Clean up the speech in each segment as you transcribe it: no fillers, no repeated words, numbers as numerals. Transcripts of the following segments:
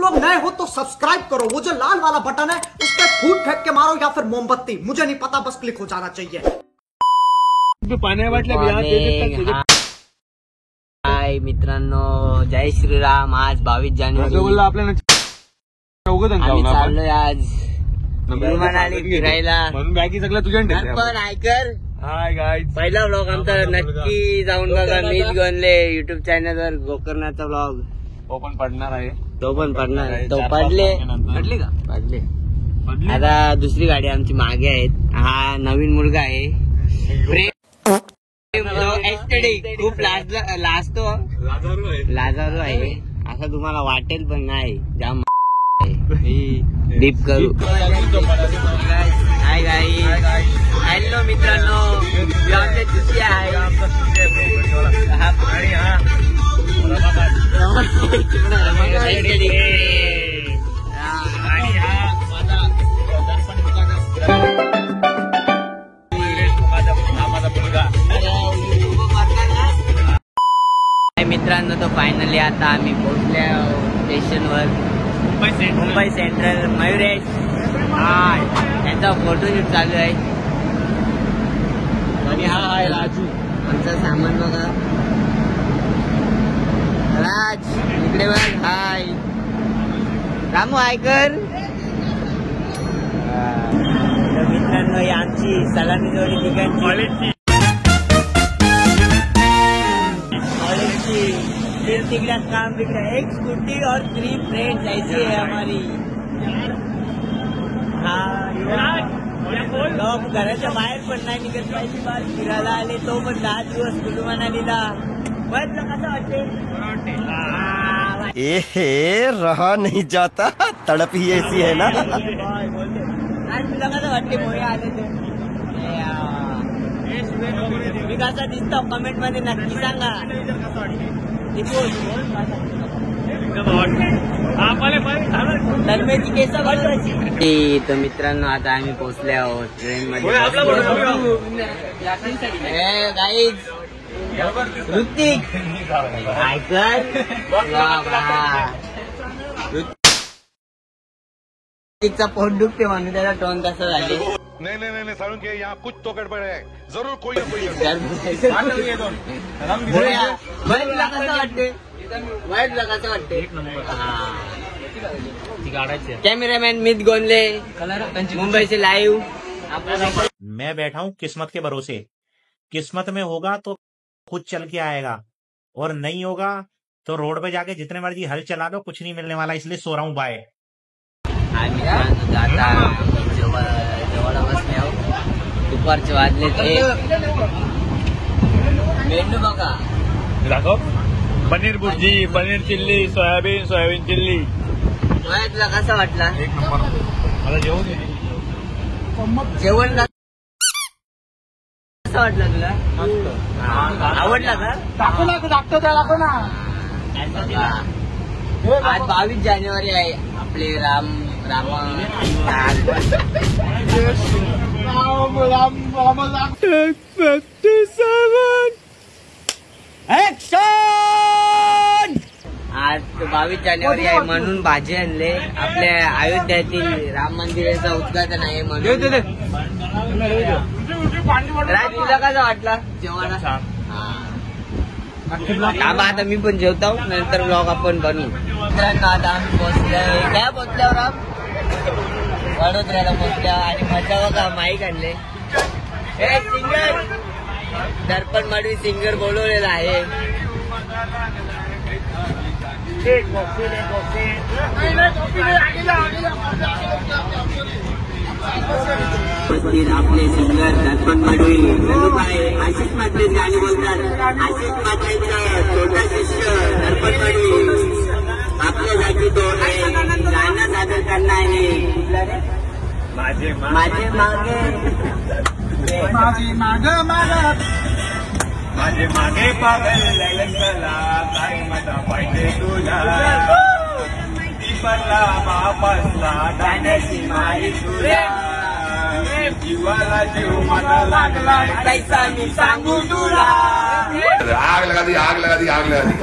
लोग नए हो तो सब्सक्राइब करो, वो जो लाल वाला बटन है उस पर फूट फेंक के मारो या फिर मोमबत्ती, मुझे नहीं पता, बस क्लिक हो जाना चाहिए। हाय मित्रांनो, जय श्रीराम। आज 22 जानेवारी आम्ही चाललोय आज मनाली फिरायला सगळं तुझ्या पण ऐकर। हाय गाईज, पहिला ब्लॉग आमचा नक्की जाऊन बघा, मीच गणले युट्यूब चॅनल वर गोकर्णाचा ब्लॉग तो पण पडणार आहे, तो पण पडणार आहे। तो पडले का पडले। आता दुसरी गाडी आमची मागे आहेत। हा नवीन मुलगा आहे खूप लाजतो, लाजारू आहे असं तुम्हाला वाटेल पण नाही, जाम डीप करू। हाय गाई, हॅलो मित्रांनो, आमच्या चुकी आहे। मित्रांनो, तो फायनली आता आम्ही पोहोचल्या स्टेशनवर, मुंबई सेंट्रल। मयुरेश त्यांचा फोटोशूट चालू आहे आणि हा आहे राजू, आमचं सामान बघा। राज इकडे बघ, हाय रामू, हाय कर। मित्रांनो, ही आमची सलामी जोडी तिघांची तिकड़ा काम बिगड़ा। एक स्कूटी और 3 फ्रेंड्स ऐसी है हमारी। लोग घराच्या बाहेर पण नाही निघत, पहिली बार फिरायला आले, तो पण 10 दिवस कुलू मनालीला। बस कसं वाटते? रहा नहीं जाता, तड़प ही ऐसी है ना। आज तुला कसं वाटते मोहे आले ते? मी कसा दिसतो कमेंट मध्ये नक्की सांगा। तर मित्रांनो, आता आम्ही पोहोचले आहोत ट्रेन मध्ये। ऋतिक ऐकर, ऋतिकचा पोट दुखते म्हणून त्याला टोन तसं झाले। नहीं सारुण के यहाँ कुछ तो गड़बड़ है, जरूर कोई ना कोई। कॅमेरामॅन मित गोंदले, मुंबई से लाइव। मैं बैठा हूँ किस्मत के भरोसे, किस्मत में होगा तो खुद चल के आएगा, और नहीं होगा तो रोड पे जाके जितने मर्जी हल चला दो, कुछ नहीं मिलने वाला, इसलिए सो रहा हूँ। बाय। जवळ बसले आहो, दुपारचे वाजले ते। मेनू बघा, दाखव। Paneer bhurji, paneer chilli, soybean chilli. तुला कसा वाटला? एक नंबर। मला जेवण कसं वाटलं तुला? आवडला का? दाखव ना। आज 22 जानेवारी आहे, आपले राम आज 22 जानेवारी आहे म्हणून भाजी आणले। आपल्या अयोध्यातील राम मंदिराचं उद्घाटन आहे म्हणून। राज, तुला कसा वाटला जेवणाला? आता मी पण जेवतो, नंतर ब्लॉग आपण बनवू। मित्रांनो, आता आम्ही पोहोचलोय, काय पोहोचल्यावर राम? वडोदऱ्याला पोहोचल्या आणि मजा बघा, माईक आणले। हे सिंगर दर्पण माडवी सिंगर बोलवलेला आहे। आपले सिंगर दर्पण माडवी आशिष मात्रेच गाणी बोलतात। आशिष मात्रेचा छोटा शिष्य दर्पण माडवी आपल्यासाठी तो गाणं सादर करणार आहे। माझे मागे पागल लगला, काय माझा पाहिजे तुला, पडला बापासला गाण्याची मारी तुला, जीवाला जीव मला लागला, कैसा मी सांगू तुला। आग लगा दी, आग लगा दी, आग लगा दी।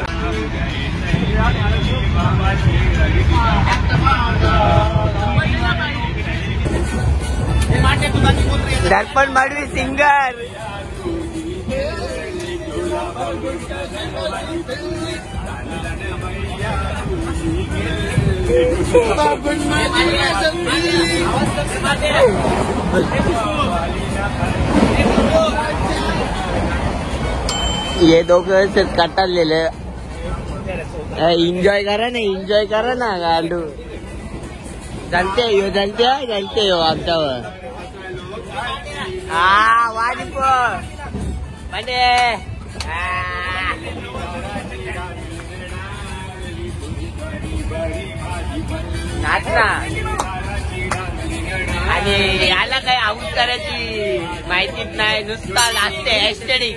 दर्पण माडवी सिंगर. ये दोघं कटाळलेले. एन्जॉय करा ना गांडू. चालते हो आमच्यावर. वाढीप म्हणजे नाच ना. आणि याला काही आऊट करायची माहितीच नाही, नुसता नाचते ऍस्टेटिक.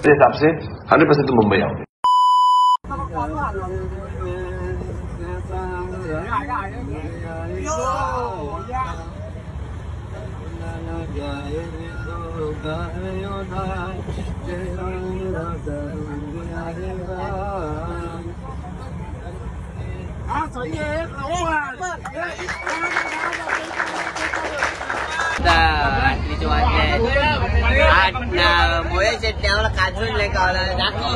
मेरे हिसाब से 100% तुम मुंबई आओगे. रात्रीचे वाजले 8. मोया शेट आम्हाला काजून नाही खावला. दाखव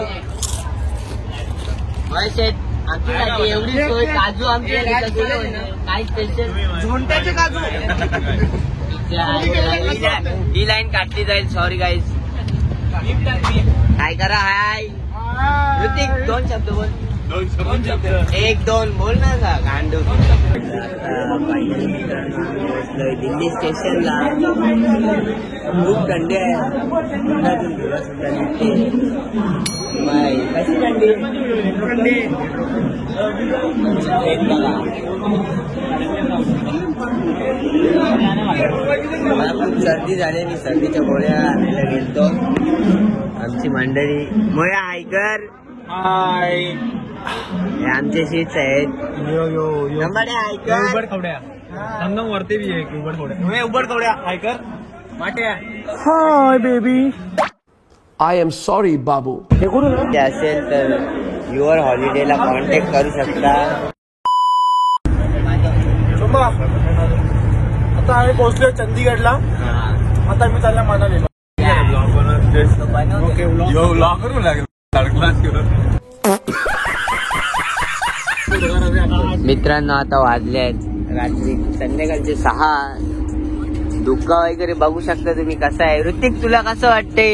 मोया शेट आमच्यासाठी एवढी सोय. काजू आमच्या काय स्पेशल झोंट्याचे काजू. ही लाईन काटली जाईल. Sorry guys. काय करा. हाय ऋतिक 2 शब्द बोल. 1-2 बोल ना गांडू. दिल्ली स्टेशनला खूप थंडी आहे. कशी थंडी. मला खूप सर्दी झाली. मी सर्दीच्या गोळ्या आणायला गेलतो. आमची मंडळी मोया हायकर. हाय. हे आमचे सीट्स आहेत. Number hiker. उबड खवड्या संगम वरती भी आहे. उबड खवड्या हायकर माट्या. Hi baby. I am sorry, बाबू. असेल तर युअर हॉलिडेला कॉन्टॅक्ट करू शकता. आता आम्ही पोहोचलोय चंदीगडला. आता मी चालला मनालीला. मित्रांनो आता वाजले आहेत रात्री संध्याकाळचे 6. धुक्का वगैरे बघू शकता तुम्ही कसा आहे. ऋतिक तुला कसं वाटते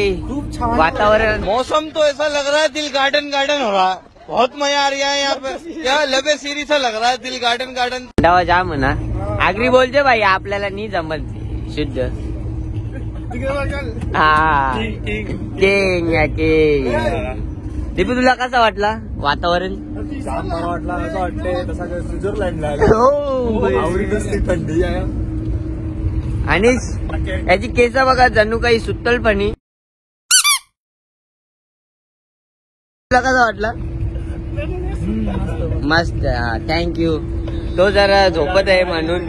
वातावरण. मौसम तो ऐसा लग रहा है दिल गार्डन गार्डन हो रहा है. बहुत मजा आ रहा है यहाँ पे. क्या लबे सीरी सा लग रहा है दिल गार्डन गार्डन. डावा जाम ना. आगरी बोलते भाई आपल्याला नाही जमत शुद्ध. हा किंग. दीपू तुला कसा वाटला वातावरण. वाटला असं वाटतंय तसा स्वित्झर्लंडला थंडी आहे. आणि याची केस बघा जणू काही सुत्तलपणी. तुला कसा वाटला. मस्त. थँक्यू. तो जरा झोपत आहे म्हणून.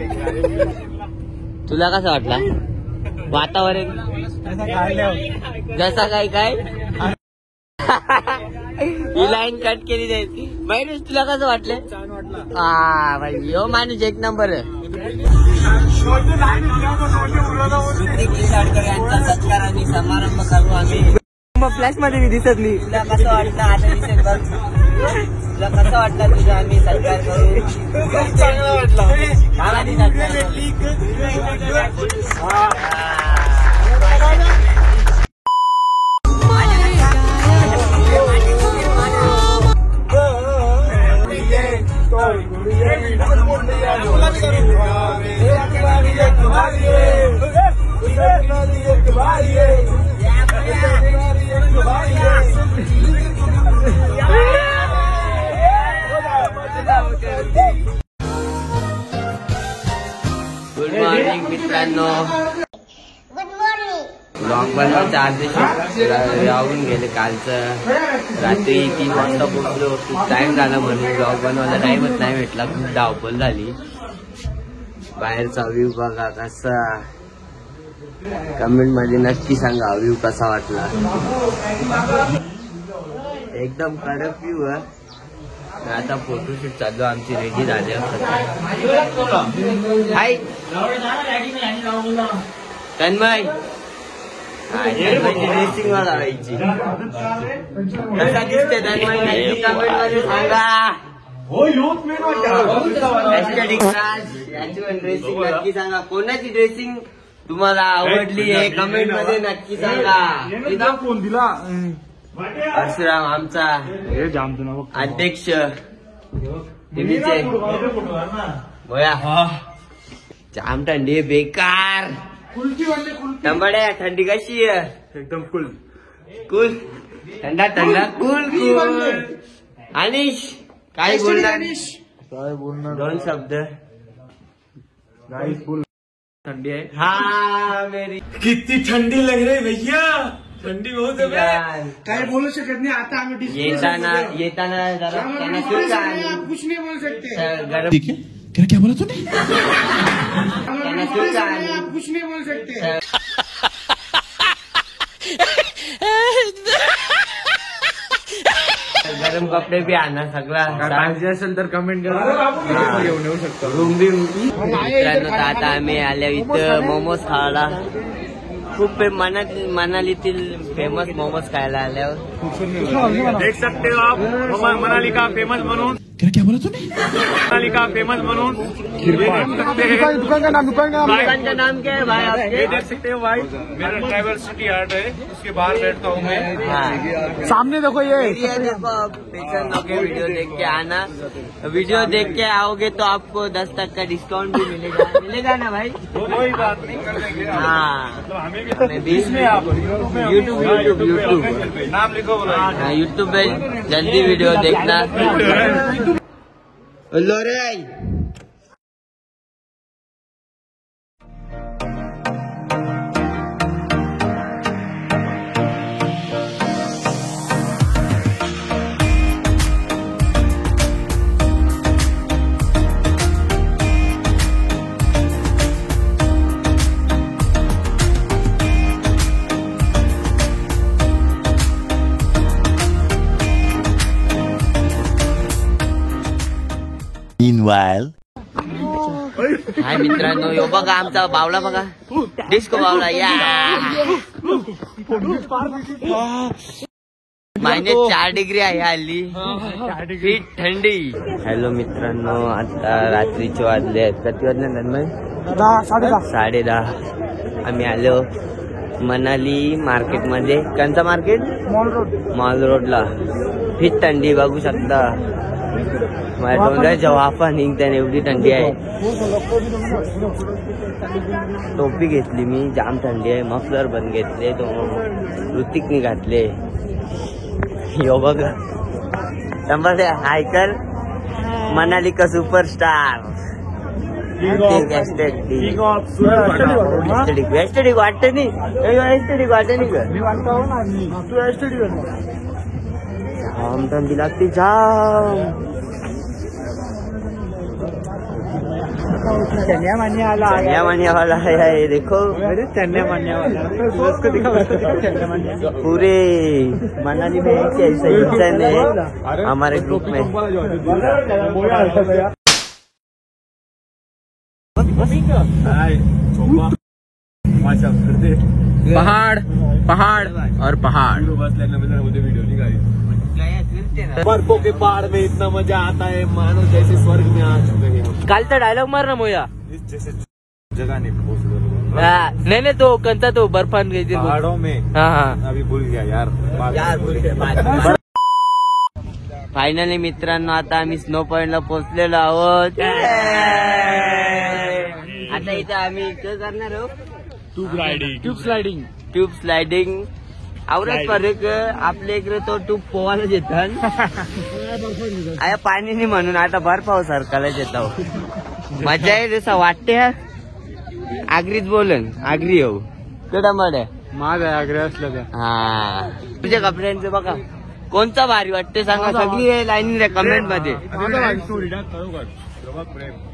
तुला कसा वाटला वातावरण. जसा काय ही लाईन कट केली जाईल. माणूस तुला कसं वाटलं. छान वाटलं. हा भाई यो माणूस 1 नंबर. यांचा सत्कार आणि समारंभ करू आम्ही. फ्लॅश मध्ये मी दिसत नाही. तुला कसं वाटलं आता दिसेल बघ. तुला कसं वाटलं तुझा आम्ही सत्कार करू. चांगला वाटला. गुड मॉर्निंग मित्रांनो. बनवा 4 दिवस राहून गेले. कालचं रात्री 3 वाजता पोहोचलो. खूप टाइम झाला म्हणून ब्लॉग बनवायला टाइमच नाही भेटला. खूप धावपळ झाली. बाहेरचा व्ह्यू बघा कसा. कमेंट मध्ये नक्की सांगा व्ह्यू कसा वाटला. एकदम कडक व्ह्यू आहे. आता फोटोशूट चालू आमची रेडी झाली. हाय तन्मय ड्रेसिंग वर लावायची. कसा दिसते तन्मय नक्की कमेंट मध्ये सांगा. याची पण ड्रेसिंग नक्की सांगा. कोणाची ड्रेसिंग तुम्हाला आवडली आहे कमेंट मध्ये नक्की सांगा. फोन दिला परशुराम आमचा अध्यक्ष बोया. जाम थंडी आहे बेकार. टंबड्या थंडी कशी आहे. एकदम फुल कूल थंडा थंडा कूल कूल. अनिश काय बोलणार 2 शब्द. थंडी आहे. हा मेरी किती थंडी लग रही भैया. थंडी बहुत है. काय बोलू शकत नाही आता आम्ही. येताना जरा त्यांना कुछ नहीं बोल सकते. गरम क्या बोला तूने? त्यांना कुछ नहीं बोल सकते. गरम कपडे बी आणा सगळा. पाहिजे असेल तर कमेंट करा. घेऊन येऊ शकतो. रूम बी. मित्रांनो आता आम्ही आल्या इथं मोमोज खायला. खूप मनालीतील फेमस मोमोज खायला आल्यावर देख सकते हो आप मनाली का फेमस म्हणून. क्या बोला तूने? मनाली का फेमस म्हणून दुकान का नाम दुकान का नाम क्या है भाई आपके? ये देख सकते हो भाई. मेरा ट्राइबल सिटी आर्ट है. उसके बाहर बैठता हूँ मैं. हाँ सामने देखो ये. देखो आप पेशन लोगे वीडियो देख के आना. वीडियो देख के आओगे तो आपको 10% का डिस्काउंट भी मिलेगा ना भाई. कोई बात नहीं कर देंगे. हाँ इसमें आप यूट्यूब नाम लिखो. यूट्यूब पे जल्दी वीडियो देखना. लोरे Meanwhile. हाय मित्रांनो यो बघा आमचा बावला बघा. डिस्को बावला या. -4 डिग्री आहे हल्ली. ही थंडी. हॅलो मित्रांनो आता रात्रीचे वाजले आहेत. किती वाजले तन्मय? 10:30. आम्ही आलो मनाली मार्केट मध्ये. कोणता मार्केट? मॉल रोडला. ही थंडी बघू शकता. माझ्या तोंडाच्या वाफा निघत्या एवढी थंडी आहे. टोपी घेतली मी. जाम थंडी आहे. मफलर पण घेतले. तो ऋतिकने घातले. यो बघा टंबड्या हायकर मनाली का सुपरस्टार. एस्टेटिक वाटते नाही. एस्टेटिक वाटते नाही का? जाम थंडी लागते जाम. चनिया मानिया वाला है देखो. चनिया मानिया वाला उसको दिखा. पूरे मनाली में एक ऐसा इंसान है हमारे ग्रुप में. पहाड़ पहाड़ और पहाड़. वीडियो नहीं बर्फों के पहाड़ में इतना मजा आता है मानो जैसे स्वर्ग में आ चुके हैं. कालचा डायलॉग मार ना मोया. जैसे जगह नहीं पहुंच. नहीं तो कंचा तो बर्फान गई थी पहाड़ों में. हाँ अभी भूल गया यार भूल गया. फायनली मित्रांनो आता आम्ही स्नो पॉइंटला पोहोचलेलो आहोत. आता इथे आम्ही काय करणार आहोत? Tube sliding. आवडत फरक आपल्या इकडे तो ट्यूब पोवायला येतात. आता पाणी नाही म्हणून आता बर्फावर सरकायला येतो. मजा आहे जसं वाटते. आगरीच बोलन आगरी हो. केवढा मड आहे माझा आग्रह असलं तर हा तुझ्या कपड्यांचं बघा कोणता भारी वाटते सांगा सगळी लाईन रे कमेंट मध्ये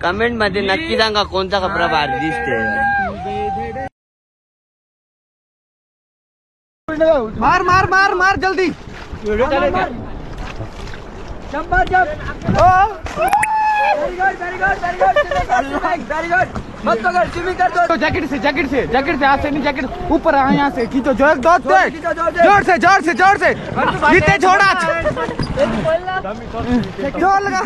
कमेंट मध्ये नक्की सांगा कोणता कपडा भारी दिसते मार मार मार मार जल्दी जैकेट से हाथ से नहीं जैकेट ऊपर यहाँ से खींचो जोर से नीचे छोड़ा जोर लगा